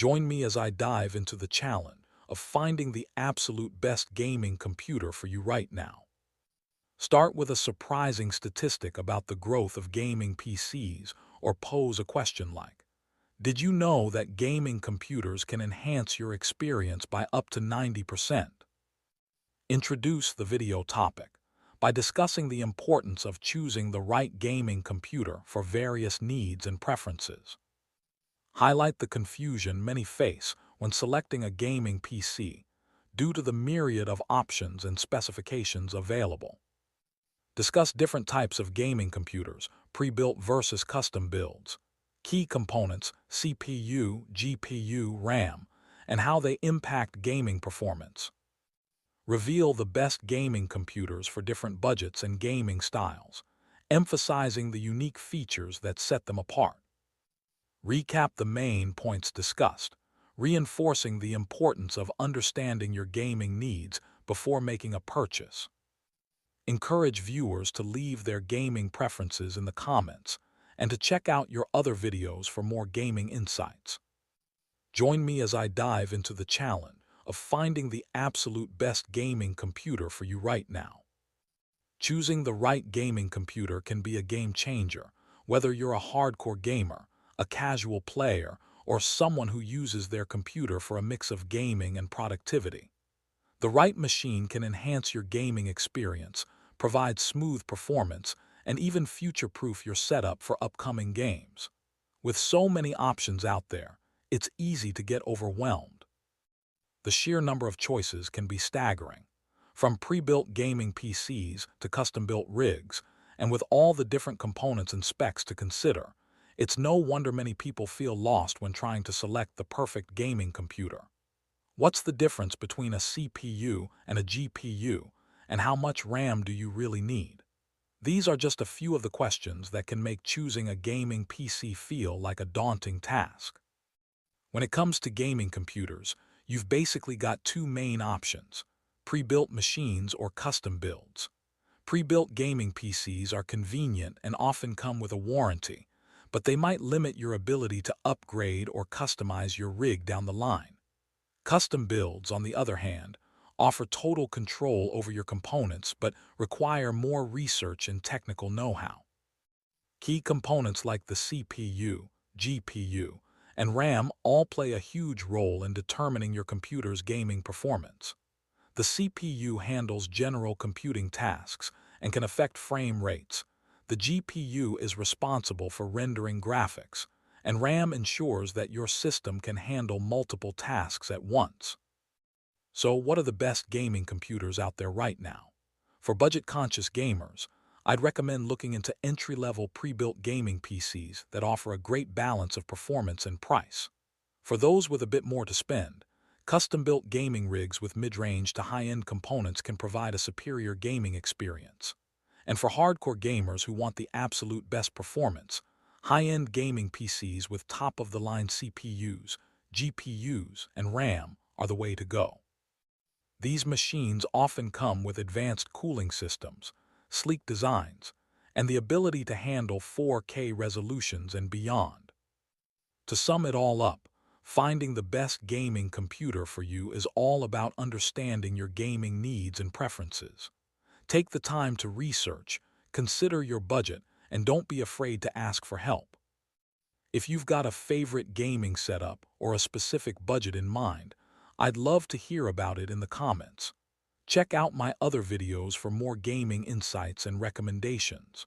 Join me as I dive into the challenge of finding the absolute best gaming computer for you right now. Start with a surprising statistic about the growth of gaming PCs, or pose a question like, did you know that gaming computers can enhance your experience by up to 90%? Introduce the video topic by discussing the importance of choosing the right gaming computer for various needs and preferences. Highlight the confusion many face when selecting a gaming PC due to the myriad of options and specifications available. Discuss different types of gaming computers, pre-built versus custom builds, key components, CPU, GPU, RAM, and how they impact gaming performance. Reveal the best gaming computers for different budgets and gaming styles, emphasizing the unique features that set them apart. Recap the main points discussed, reinforcing the importance of understanding your gaming needs before making a purchase. Encourage viewers to leave their gaming preferences in the comments and to check out your other videos for more gaming insights. Join me as I dive into the challenge of finding the absolute best gaming computer for you right now. Choosing the right gaming computer can be a game changer, whether you're a hardcore gamer, a casual player, or someone who uses their computer for a mix of gaming and productivity. The right machine can enhance your gaming experience, provide smooth performance, and even future-proof your setup for upcoming games. With so many options out there, it's easy to get overwhelmed. The sheer number of choices can be staggering. From pre-built gaming PCs to custom-built rigs, and with all the different components and specs to consider, it's no wonder many people feel lost when trying to select the perfect gaming computer. What's the difference between a CPU and a GPU, and how much RAM do you really need? These are just a few of the questions that can make choosing a gaming PC feel like a daunting task. When it comes to gaming computers, you've basically got two main options: pre-built machines or custom builds. Pre-built gaming PCs are convenient and often come with a warranty, but they might limit your ability to upgrade or customize your rig down the line. Custom builds, on the other hand, offer total control over your components but require more research and technical know-how. Key components like the CPU, GPU, and RAM all play a huge role in determining your computer's gaming performance. The CPU handles general computing tasks and can affect frame rates. The GPU is responsible for rendering graphics, and RAM ensures that your system can handle multiple tasks at once. So, what are the best gaming computers out there right now? For budget-conscious gamers, I'd recommend looking into entry-level pre-built gaming PCs that offer a great balance of performance and price. For those with a bit more to spend, custom-built gaming rigs with mid-range to high-end components can provide a superior gaming experience. And for hardcore gamers who want the absolute best performance, high-end gaming PCs with top-of-the-line CPUs, GPUs, and RAM are the way to go. These machines often come with advanced cooling systems, sleek designs, and the ability to handle 4K resolutions and beyond. To sum it all up, finding the best gaming computer for you is all about understanding your gaming needs and preferences. Take the time to research, consider your budget, and don't be afraid to ask for help. If you've got a favorite gaming setup or a specific budget in mind, I'd love to hear about it in the comments. Check out my other videos for more gaming insights and recommendations.